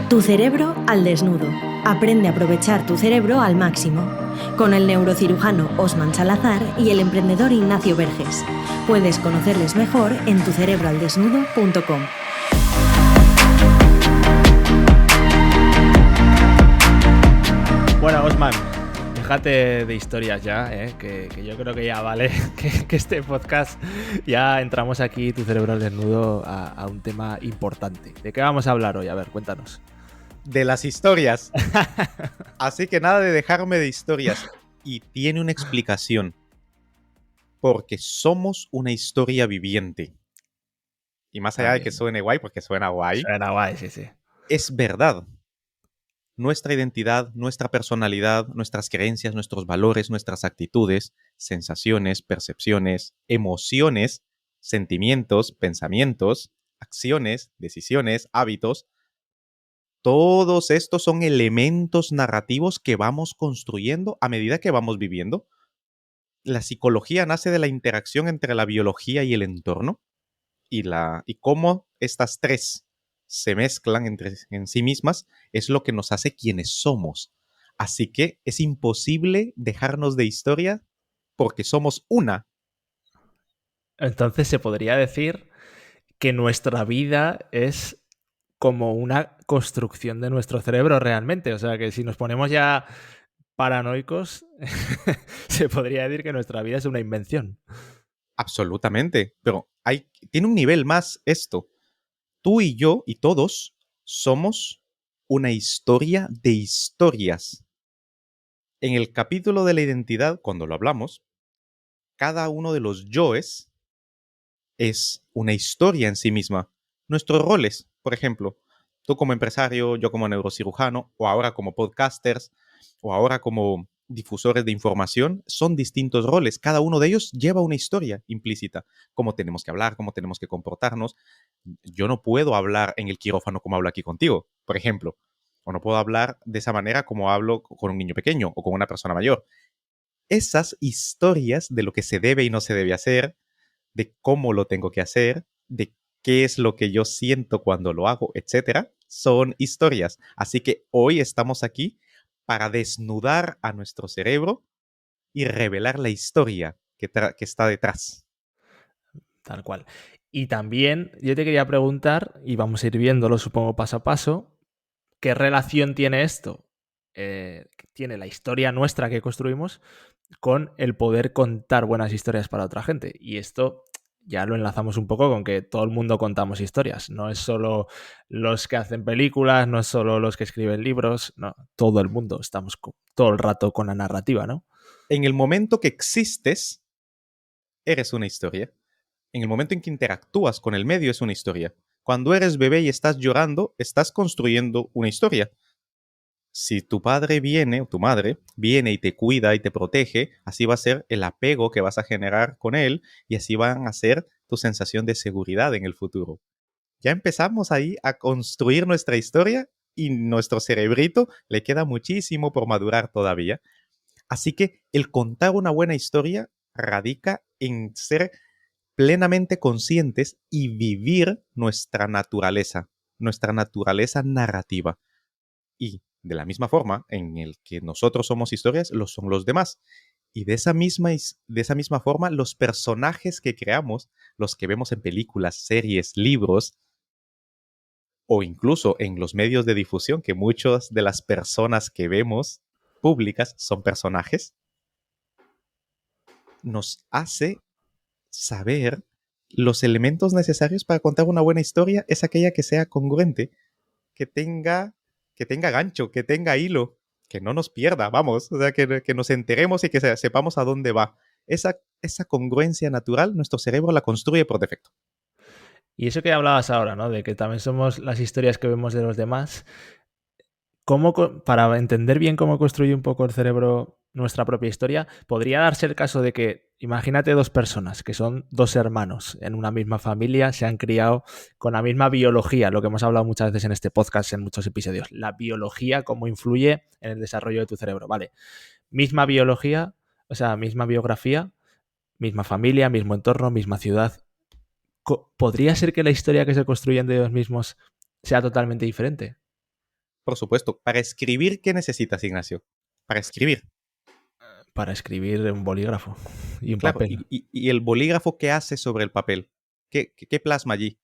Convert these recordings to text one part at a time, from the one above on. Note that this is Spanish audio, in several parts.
Tu cerebro al desnudo. Aprende a aprovechar tu cerebro al máximo. Con el neurocirujano Osman Salazar y el emprendedor Ignacio Verges. Puedes conocerles mejor en tucerebroaldesnudo.com. Bueno, Osman, déjate de historias ya, que yo creo que ya vale, que este podcast ya entramos aquí, tu cerebro al desnudo, a un tema importante. ¿De qué vamos a hablar hoy? A ver, cuéntanos. De las historias. Así que nada de dejarme de historias. Y tiene una explicación. Porque somos una historia viviente. Y más allá de que suene guay, porque suena guay. Suena guay, sí. Es verdad. Nuestra identidad, nuestra personalidad, nuestras creencias, nuestros valores, nuestras actitudes, sensaciones, percepciones, emociones, sentimientos, pensamientos, acciones, decisiones, hábitos. Todos estos son elementos narrativos que vamos construyendo a medida que vamos viviendo. La psicología nace de la interacción entre la biología y el entorno y cómo estas tres se mezclan en sí mismas es lo que nos hace quienes somos. Así que es imposible dejarnos de historia porque somos una. Entonces se podría decir que nuestra vida es como una construcción de nuestro cerebro realmente. O sea, que si nos ponemos ya paranoicos, se podría decir que nuestra vida es una invención. Absolutamente. Pero tiene un nivel más esto. Tú y yo y todos somos una historia de historias. En el capítulo de la identidad, cuando lo hablamos, cada uno de los yoes es una historia en sí misma. Nuestros roles, por ejemplo, tú como empresario, yo como neurocirujano, o ahora como podcasters, o ahora como difusores de información, son distintos roles. Cada uno de ellos lleva una historia implícita. Cómo tenemos que hablar, cómo tenemos que comportarnos. Yo no puedo hablar en el quirófano como hablo aquí contigo, por ejemplo. O no puedo hablar de esa manera como hablo con un niño pequeño o con una persona mayor. Esas historias de lo que se debe y no se debe hacer, de cómo lo tengo que hacer, de qué es lo que yo siento cuando lo hago, etcétera, son historias. Así que hoy estamos aquí para desnudar a nuestro cerebro y revelar la historia que está detrás. Tal cual. Y también yo te quería preguntar, y vamos a ir viéndolo supongo paso a paso, ¿qué relación tiene esto? Tiene la historia nuestra que construimos con el poder contar buenas historias para otra gente. Y esto ya lo enlazamos un poco con que todo el mundo contamos historias. No es solo los que hacen películas, no es solo los que escriben libros, no, todo el mundo estamos todo el rato con la narrativa, ¿no? En el momento que existes, eres una historia. En el momento en que interactúas con el medio, es una historia. Cuando eres bebé y estás llorando, estás construyendo una historia. Si tu padre viene, o tu madre, viene y te cuida y te protege, así va a ser el apego que vas a generar con él y así van a ser tu sensación de seguridad en el futuro. Ya empezamos ahí a construir nuestra historia y nuestro cerebrito le queda muchísimo por madurar todavía. Así que el contar una buena historia radica en ser plenamente conscientes y vivir nuestra naturaleza narrativa. Y de la misma forma en el que nosotros somos historias, lo son los demás. Y de esa misma forma, los personajes que creamos, los que vemos en películas, series, libros, o incluso en los medios de difusión, que muchas de las personas que vemos públicas son personajes, nos hace saber los elementos necesarios para contar una buena historia. Es aquella que sea congruente, que tenga gancho, que tenga hilo, que no nos pierda, vamos, o sea, que nos enteremos y que sepamos a dónde va. Esa congruencia natural, nuestro cerebro la construye por defecto. Y eso que hablabas ahora, ¿no? De que también somos las historias que vemos de los demás. Para entender bien cómo construye un poco el cerebro nuestra propia historia, podría darse el caso de que, imagínate dos personas, que son dos hermanos en una misma familia, se han criado con la misma biología, lo que hemos hablado muchas veces en este podcast, en muchos episodios. La biología, cómo influye en el desarrollo de tu cerebro, ¿vale? Misma biología, o sea, misma biografía, misma familia, mismo entorno, misma ciudad. ¿Podría ser que la historia que se construyen de ellos mismos sea totalmente diferente? Por supuesto. Para escribir, ¿qué necesitas, Ignacio? Para escribir. Para escribir un bolígrafo y un Claro, papel. y el bolígrafo, ¿qué hace sobre el papel? ¿Qué plasma allí?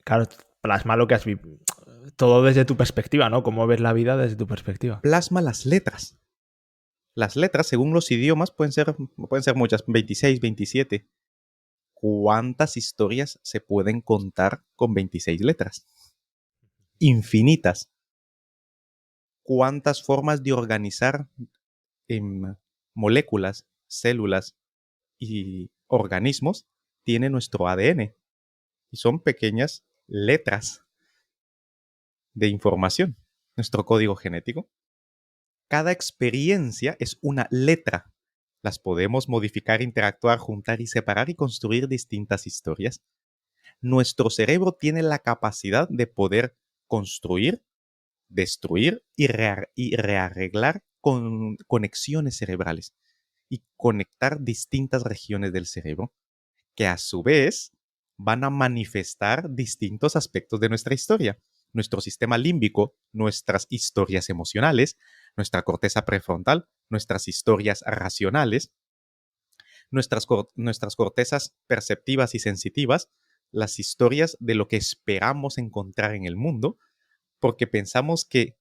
Claro, plasma lo que has vivido. Todo desde tu perspectiva, ¿no? Cómo ves la vida desde tu perspectiva. Plasma las letras. Las letras, según los idiomas, pueden ser muchas, 26, 27. ¿Cuántas historias se pueden contar con 26 letras? Infinitas. ¿Cuántas formas de organizar moléculas, células y organismos tiene nuestro ADN? Y son pequeñas letras de información, nuestro código genético. Cada experiencia es una letra. Las podemos modificar, interactuar, juntar y separar y construir distintas historias. Nuestro cerebro tiene la capacidad de poder construir, destruir y rearreglar conexiones cerebrales y conectar distintas regiones del cerebro que a su vez van a manifestar distintos aspectos de nuestra historia. Nuestro sistema límbico, nuestras historias emocionales, nuestra corteza prefrontal, nuestras historias racionales, nuestras cortezas perceptivas y sensitivas, las historias de lo que esperamos encontrar en el mundo, porque pensamos que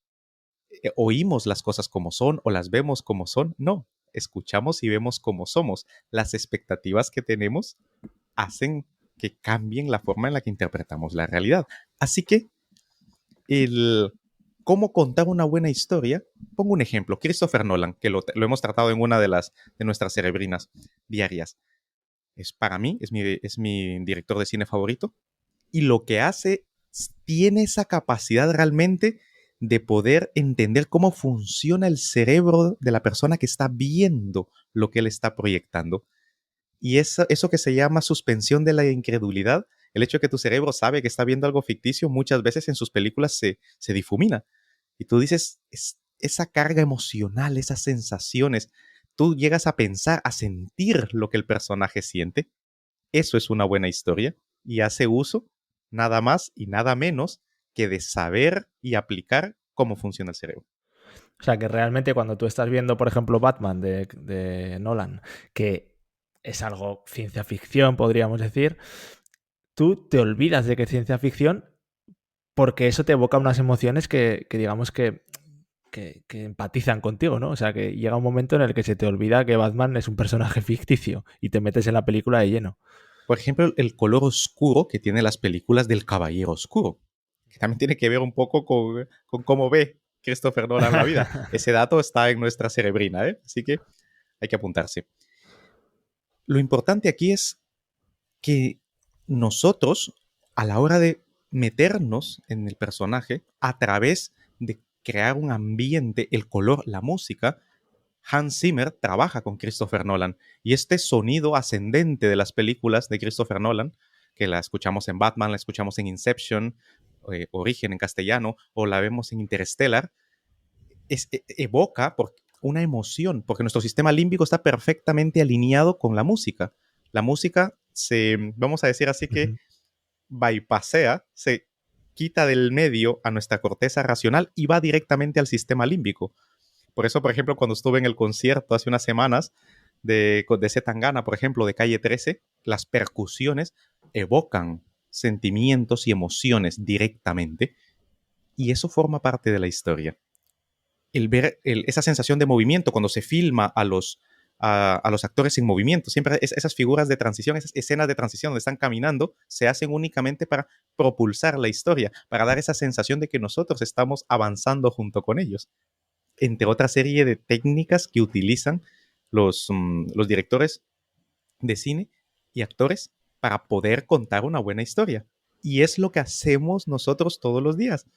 oímos las cosas como son o las vemos como son. No, escuchamos y vemos como somos. Las expectativas que tenemos hacen que cambien la forma en la que interpretamos la realidad. Así que el cómo contar una buena historia, pongo un ejemplo, Christopher Nolan, que lo hemos tratado en una de nuestras cerebrinas diarias. Para mí, es mi director de cine favorito, y lo que hace, tiene esa capacidad realmente de poder entender cómo funciona el cerebro de la persona que está viendo lo que él está proyectando. Y eso que se llama suspensión de la incredulidad, el hecho de que tu cerebro sabe que está viendo algo ficticio, muchas veces en sus películas se difumina. Y tú dices, esa carga emocional, esas sensaciones, tú llegas a pensar, a sentir lo que el personaje siente. Eso es una buena historia y hace uso nada más y nada menos que de saber y aplicar cómo funciona el cerebro. O sea, que realmente cuando tú estás viendo, por ejemplo, Batman de Nolan, que es algo ciencia ficción, podríamos decir, tú te olvidas de que es ciencia ficción porque eso te evoca unas emociones que digamos que empatizan contigo, ¿no? O sea, que llega un momento en el que se te olvida que Batman es un personaje ficticio y te metes en la película de lleno. Por ejemplo, el color oscuro que tienen las películas del Caballero Oscuro, que también tiene que ver un poco con cómo ve Christopher Nolan la vida. Ese dato está en nuestra cerebrina, ¿eh? Así que hay que apuntarse. Lo importante aquí es que nosotros, a la hora de meternos en el personaje, a través de crear un ambiente, el color, la música, Hans Zimmer trabaja con Christopher Nolan y este sonido ascendente de las películas de Christopher Nolan, que la escuchamos en Batman, la escuchamos en Inception, Origen en castellano, o la vemos en Interstellar, evoca una emoción, porque nuestro sistema límbico está perfectamente alineado con la música. La música vamos a decir así que bypassea, se quita del medio a nuestra corteza racional y va directamente al sistema límbico. Por eso, por ejemplo, cuando estuve en el concierto hace unas semanas de Zetangana, por ejemplo, de Calle 13, las percusiones evocan sentimientos y emociones directamente y eso forma parte de la historia. El ver esa sensación de movimiento cuando se filma a los actores en movimiento, siempre esas figuras de transición, esas escenas de transición donde están caminando, se hacen únicamente para propulsar la historia, para dar esa sensación de que nosotros estamos avanzando junto con ellos. Entre otra serie de técnicas que utilizan los directores de cine y actores para poder contar una buena historia. Y es lo que hacemos nosotros todos los días.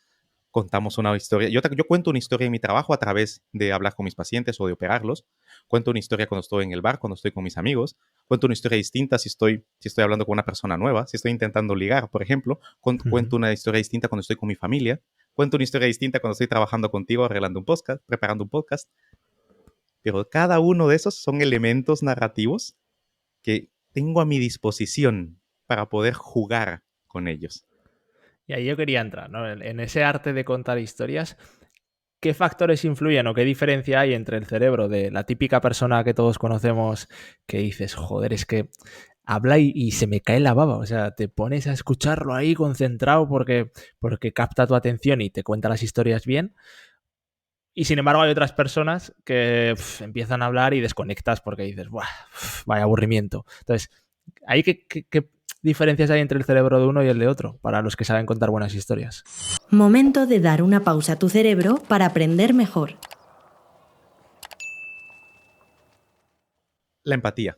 Contamos una historia. Yo cuento una historia en mi trabajo a través de hablar con mis pacientes o de operarlos. Cuento una historia cuando estoy en el bar, cuando estoy con mis amigos. Cuento una historia distinta si estoy hablando con una persona nueva, si estoy intentando ligar, por ejemplo. Cuento una historia distinta cuando estoy con mi familia. Cuento una historia distinta cuando estoy trabajando contigo, arreglando un podcast, preparando un podcast. Pero cada uno de esos son elementos narrativos que tengo a mi disposición para poder jugar con ellos. Y ahí yo quería entrar, ¿no? En ese arte de contar historias, ¿qué factores influyen o qué diferencia hay entre el cerebro de la típica persona que todos conocemos que dices, joder, es que habla y se me cae la baba? O sea, te pones a escucharlo ahí concentrado porque capta tu atención y te cuenta las historias bien. Y sin embargo hay otras personas que empiezan a hablar y desconectas porque dices, "Buah, vaya aburrimiento". Entonces, ¿hay qué diferencias hay entre el cerebro de uno y el de otro para los que saben contar buenas historias? Momento de dar una pausa a tu cerebro para aprender mejor. La empatía.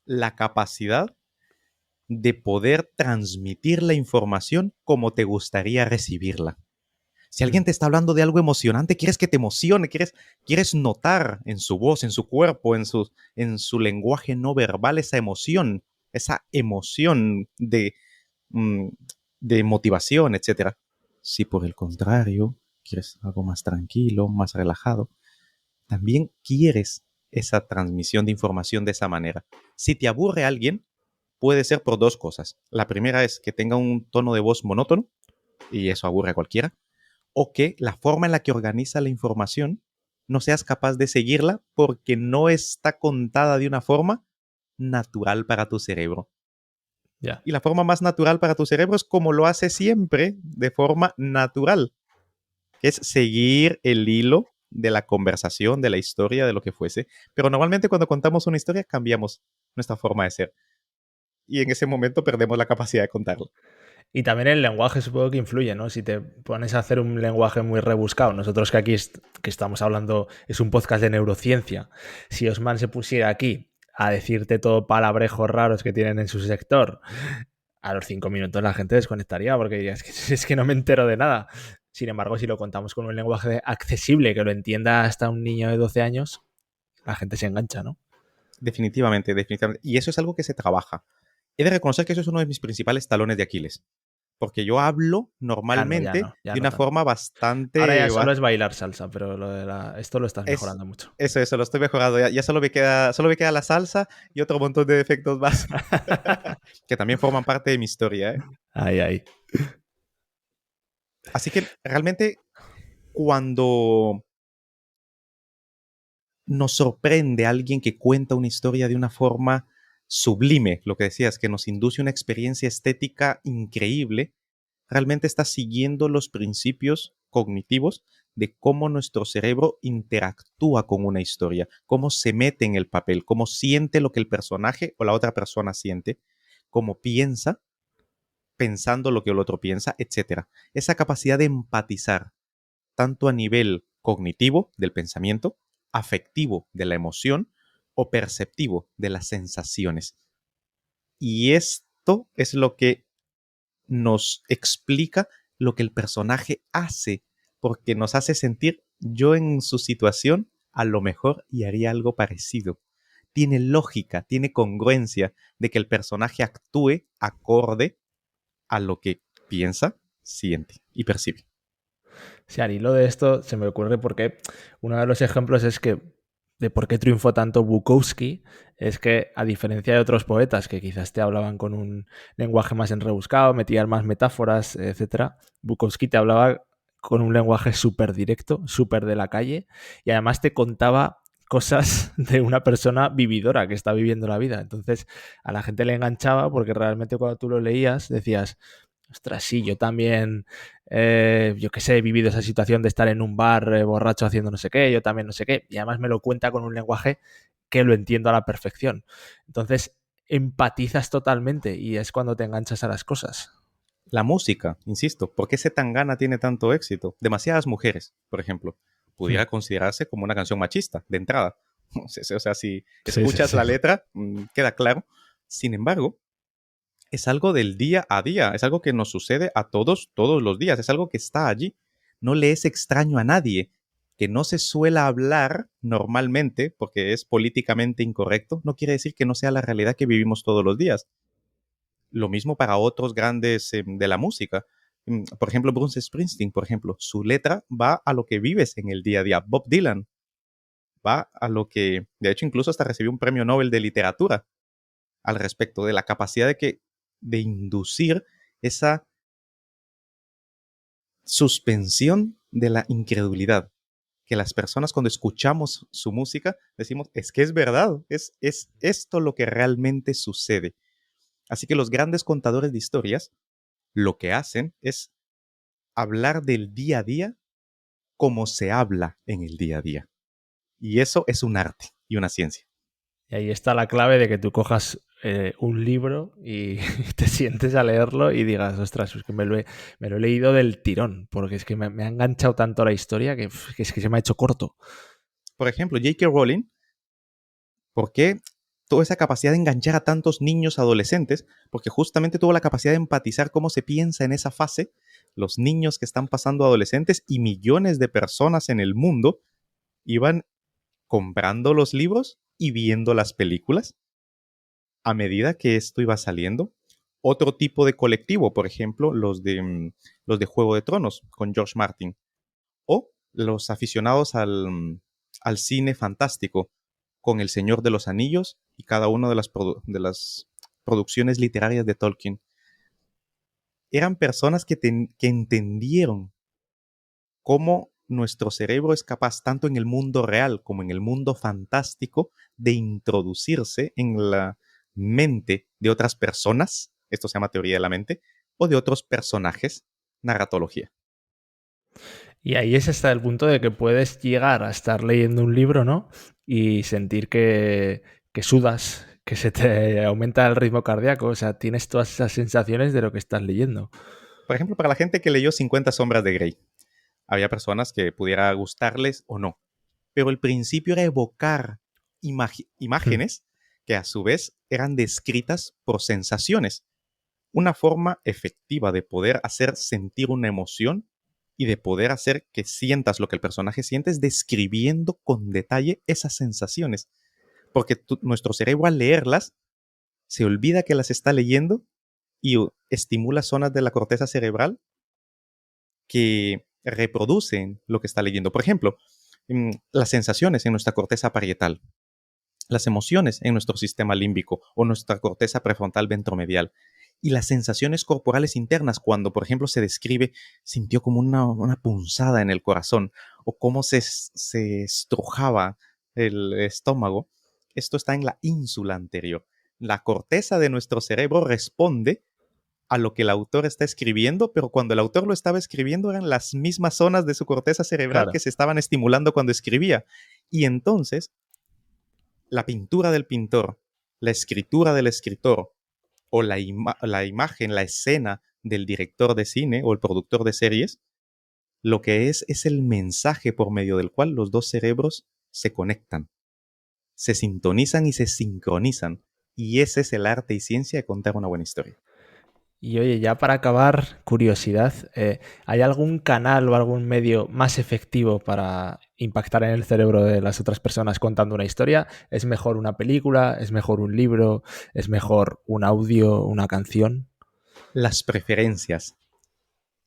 La capacidad de poder transmitir la información como te gustaría recibirla. Si alguien te está hablando de algo emocionante, quieres que te emocione, quieres notar en su voz, en su cuerpo, en su lenguaje no verbal esa emoción mm, de motivación, etc. Si por el contrario quieres algo más tranquilo, más relajado, también quieres esa transmisión de información de esa manera. Si te aburre alguien, puede ser por dos cosas. La primera es que tenga un tono de voz monótono, y eso aburre a cualquiera, o que la forma en la que organiza la información no seas capaz de seguirla porque no está contada de una forma natural para tu cerebro. Ya. Y la forma más natural para tu cerebro es como lo hace siempre, de forma natural, que es seguir el hilo de la conversación, de la historia, de lo que fuese. Pero normalmente cuando contamos una historia cambiamos nuestra forma de ser. Y en ese momento perdemos la capacidad de contarla. Y también el lenguaje supongo que influye, ¿no? Si te pones a hacer un lenguaje muy rebuscado, nosotros que aquí que estamos hablando, es un podcast de neurociencia. Si Osman se pusiera aquí a decirte todo palabrejos raros que tienen en su sector, a los 5 minutos la gente desconectaría porque diría, es que no me entero de nada. Sin embargo, si lo contamos con un lenguaje accesible, que lo entienda hasta un niño de 12 años, la gente se engancha, ¿no? Definitivamente, definitivamente. Y eso es algo que se trabaja. He de reconocer que eso es uno de mis principales talones de Aquiles. Porque yo hablo normalmente Ya de no una tanto. forma Ahora bastante... ya solo es bailar salsa, pero esto lo estás Es, mejorando mucho. eso, lo estoy mejorando. Ya solo me queda la salsa y otro montón de defectos más que también forman parte de mi historia, ¿eh? Ahí, ahí. Así que realmente cuando nos sorprende alguien que cuenta una historia de una forma sublime, lo que decías, que nos induce una experiencia estética increíble, realmente está siguiendo los principios cognitivos de cómo nuestro cerebro interactúa con una historia, cómo se mete en el papel, cómo siente lo que el personaje o la otra persona siente, cómo piensa, pensando lo que el otro piensa, etc. Esa capacidad de empatizar, tanto a nivel cognitivo del pensamiento, afectivo de la emoción o perceptivo de las sensaciones. Y esto es lo que nos explica lo que el personaje hace, porque nos hace sentir yo en su situación a lo mejor y haría algo parecido. Tiene lógica, tiene congruencia de que el personaje actúe acorde a lo que piensa, siente y percibe. Sí, al hilo de esto se me ocurre porque uno de los ejemplos es que de por qué triunfó tanto Bukowski es que, a diferencia de otros poetas que quizás te hablaban con un lenguaje más enrebuscado, metían más metáforas, etcétera, Bukowski te hablaba con un lenguaje súper directo, súper de la calle, y además te contaba cosas de una persona vividora que está viviendo la vida. Entonces a la gente le enganchaba porque realmente cuando tú lo leías decías, ostras, sí, yo también, yo qué sé, he vivido esa situación de estar en un bar borracho haciendo no sé qué, yo también no sé qué, y además me lo cuenta con un lenguaje que lo entiendo a la perfección. Entonces, empatizas totalmente y es cuando te enganchas a las cosas. La música, insisto, ¿por qué ese Tangana tiene tanto éxito? Demasiadas mujeres, por ejemplo, pudiera considerarse como una canción machista, de entrada. O sea, si escuchas la letra, queda claro. Sin embargo, es algo del día a día, es algo que nos sucede a todos los días, es algo que está allí. No le es extraño a nadie. Que no se suela hablar normalmente, porque es políticamente incorrecto, no quiere decir que no sea la realidad que vivimos todos los días. Lo mismo para otros grandes de la música. Por ejemplo, Bruce Springsteen, por ejemplo, su letra va a lo que vives en el día a día. Bob Dylan va a lo que, de hecho, incluso hasta recibió un premio Nobel de literatura al respecto de la capacidad de inducir esa suspensión de la incredulidad. que las personas cuando escuchamos su música decimos, es que es verdad, es esto lo que realmente sucede. Así que los grandes contadores de historias lo que hacen es hablar del día a día como se habla en el día a día. Y eso es un arte y una ciencia. Y ahí está la clave de que tú cojas un libro y te sientes a leerlo y digas, ostras, es que me lo he leído del tirón, porque es que me ha enganchado tanto la historia que es que se me ha hecho corto. Por ejemplo, J.K. Rowling, ¿por qué toda esa capacidad de enganchar a tantos niños adolescentes? Porque justamente tuvo la capacidad de empatizar cómo se piensa en esa fase, los niños que están pasando adolescentes y millones de personas en el mundo iban comprando los libros y viendo las películas a medida que esto iba saliendo. Otro tipo de colectivo, por ejemplo, los de Juego de Tronos con George Martin, o los aficionados al cine fantástico con El Señor de los Anillos y cada una de las producciones literarias de Tolkien. Eran personas que entendieron cómo nuestro cerebro es capaz, tanto en el mundo real como en el mundo fantástico, de introducirse en la mente de otras personas, esto se llama teoría de la mente, o de otros personajes, narratología. Y ahí es hasta el punto de que puedes llegar a estar leyendo un libro, ¿no? Y sentir que sudas, que se te aumenta el ritmo cardíaco, o sea, tienes todas esas sensaciones de lo que estás leyendo. Por ejemplo, para la gente que leyó 50 sombras de Grey, había personas que pudiera gustarles o no, pero el principio era evocar imágenes que a su vez eran descritas por sensaciones. Una forma efectiva de poder hacer sentir una emoción y de poder hacer que sientas lo que el personaje siente es describiendo con detalle esas sensaciones. Porque nuestro cerebro al leerlas se olvida que las está leyendo y estimula zonas de la corteza cerebral que reproducen lo que está leyendo. Por ejemplo, las sensaciones en nuestra corteza parietal, las emociones en nuestro sistema límbico o nuestra corteza prefrontal ventromedial y las sensaciones corporales internas cuando, por ejemplo, se describe, sintió como una punzada en el corazón o cómo se estrujaba el estómago. Esto está en la ínsula anterior. La corteza de nuestro cerebro responde a lo que el autor está escribiendo, pero cuando el autor lo estaba escribiendo eran las mismas zonas de su corteza cerebral Claro. que se estaban estimulando cuando escribía. Y entonces, la pintura del pintor, la escritura del escritor o la imagen, la escena del director de cine o el productor de series, lo que es el mensaje por medio del cual los dos cerebros se conectan, se sintonizan y se sincronizan. Y ese es el arte y ciencia de contar una buena historia. Y oye, ya para acabar, curiosidad, ¿hay algún canal o algún medio más efectivo para impactar en el cerebro de las otras personas contando una historia? ¿Es mejor una película? ¿Es mejor un libro? ¿Es mejor un audio, una canción? Las preferencias.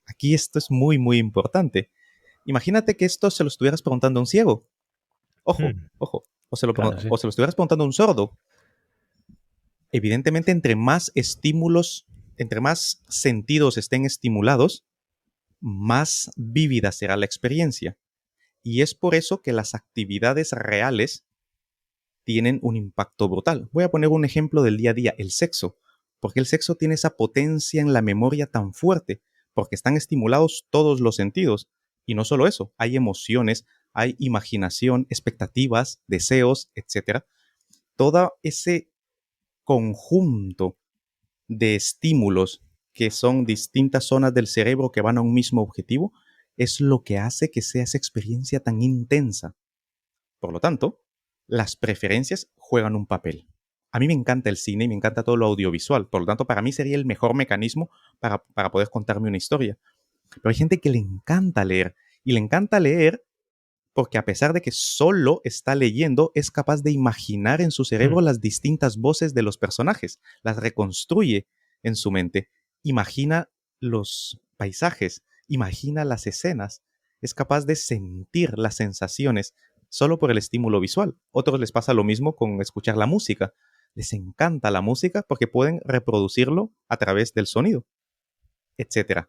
Aquí esto es muy, muy importante. Imagínate que esto se lo estuvieras preguntando a un ciego. Ojo, ojo. Claro, sí. O se lo estuvieras preguntando a un sordo. Evidentemente, entre más estímulos, entre más sentidos estén estimulados, más vívida será la experiencia. Y es por eso que las actividades reales tienen un impacto brutal. Voy a poner un ejemplo del día a día, el sexo. Porque el sexo tiene esa potencia en la memoria tan fuerte, porque están estimulados todos los sentidos. Y no solo eso, hay emociones, hay imaginación, expectativas, deseos, etc. Todo ese conjunto de estímulos que son distintas zonas del cerebro que van a un mismo objetivo, es lo que hace que sea esa experiencia tan intensa. Por lo tanto, las preferencias juegan un papel. A mí me encanta el cine y me encanta todo lo audiovisual, por lo tanto, para mí sería el mejor mecanismo para poder contarme una historia. Pero hay gente que le encanta leer, y le encanta leer porque a pesar de que solo está leyendo, es capaz de imaginar en su cerebro las distintas voces de los personajes, las reconstruye en su mente, imagina los paisajes, imagina las escenas, es capaz de sentir las sensaciones solo por el estímulo visual. Otros les pasa lo mismo con escuchar la música. Les encanta la música porque pueden reproducirlo a través del sonido, etc.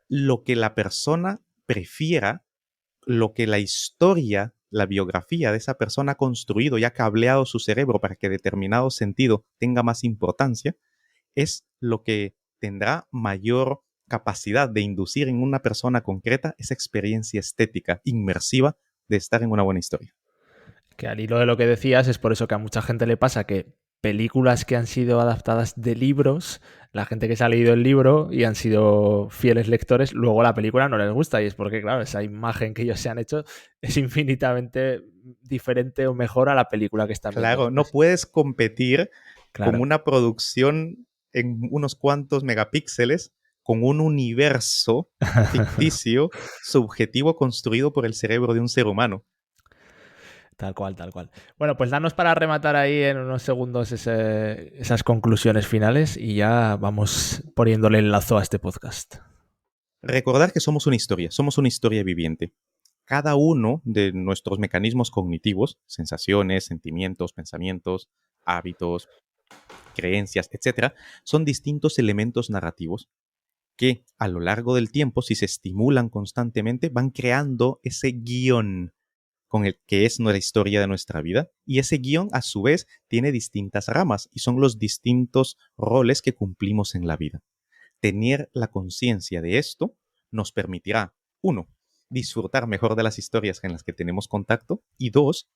Lo que la persona prefiera lo que la historia, la biografía de esa persona ha construido y ha cableado su cerebro para que determinado sentido tenga más importancia, es lo que tendrá mayor capacidad de inducir en una persona concreta esa experiencia estética inmersiva de estar en una buena historia. Que al hilo de lo que decías, es por eso que a mucha gente le pasa que películas que han sido adaptadas de libros, la gente que se ha leído el libro y han sido fieles lectores, luego la película no les gusta, y es porque, claro, esa imagen que ellos se han hecho es infinitamente diferente o mejor a la película que están viendo. Claro, no puedes competir Claro. con una producción en unos cuantos megapíxeles, con un universo ficticio, subjetivo, construido por el cerebro de un ser humano. Tal cual, tal cual. Bueno, pues danos para rematar ahí en unos segundos esas conclusiones finales y ya vamos poniéndole el lazo a este podcast. Recordar que somos una historia viviente. Cada uno de nuestros mecanismos cognitivos, sensaciones, sentimientos, pensamientos, hábitos, creencias, etc., son distintos elementos narrativos que a lo largo del tiempo, si se estimulan constantemente, van creando ese guión con el que es la historia de nuestra vida, y ese guión a su vez tiene distintas ramas y son los distintos roles que cumplimos en la vida. Tener la conciencia de esto nos permitirá, 1, disfrutar mejor de las historias en las que tenemos contacto, y 2,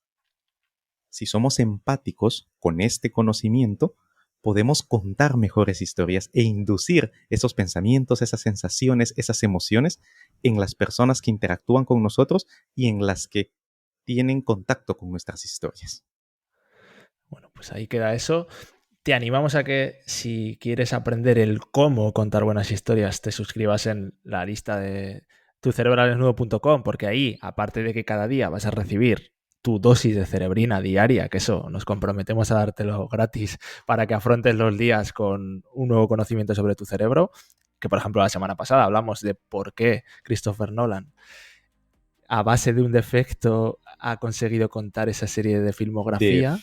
si somos empáticos con este conocimiento, podemos contar mejores historias e inducir esos pensamientos, esas sensaciones, esas emociones en las personas que interactúan con nosotros y en las que tienen contacto con nuestras historias. Bueno, pues ahí queda eso. Te animamos a que, si quieres aprender el cómo contar buenas historias, te suscribas en la lista de tucerebraldesnudo.com, porque ahí, aparte de que cada día vas a recibir tu dosis de cerebrina diaria, que eso nos comprometemos a dártelo gratis para que afrontes los días con un nuevo conocimiento sobre tu cerebro, que por ejemplo la semana pasada hablamos de por qué Christopher Nolan, a base de un defecto, ha conseguido contar esa serie de filmografía.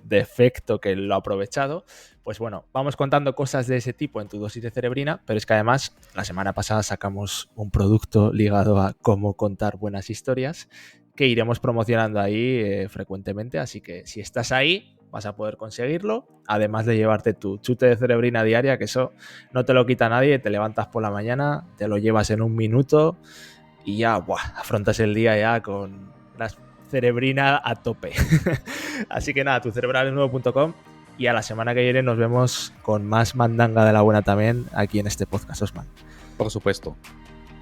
Defecto que lo ha aprovechado. Pues bueno, vamos contando cosas de ese tipo en tu dosis de cerebrina, pero es que además la semana pasada sacamos un producto ligado a cómo contar buenas historias que iremos promocionando ahí frecuentemente, así que si estás ahí vas a poder conseguirlo, además de llevarte tu chute de cerebrina diaria, que eso no te lo quita nadie, te levantas por la mañana, te lo llevas en un minuto y ya afrontas el día ya con la cerebrina a tope. Así que nada, tucerebraldesnudo.com, y a la semana que viene nos vemos con más mandanga de la buena también aquí en este podcast, Osman. Por supuesto,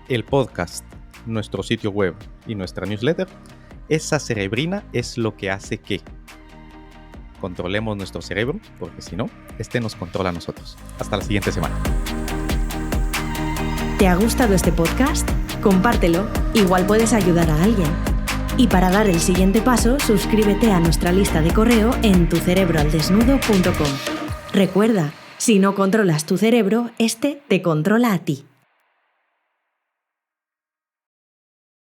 el podcast, nuestro sitio web y nuestra newsletter, esa cerebrina es lo que hace que controlemos nuestro cerebro, porque si no, este nos controla a nosotros. Hasta la siguiente semana. ¿Te ha gustado este podcast? Compártelo, igual puedes ayudar a alguien. Y para dar el siguiente paso, suscríbete a nuestra lista de correo en tucerebraldesnudo.com. Recuerda, si no controlas tu cerebro, este te controla a ti.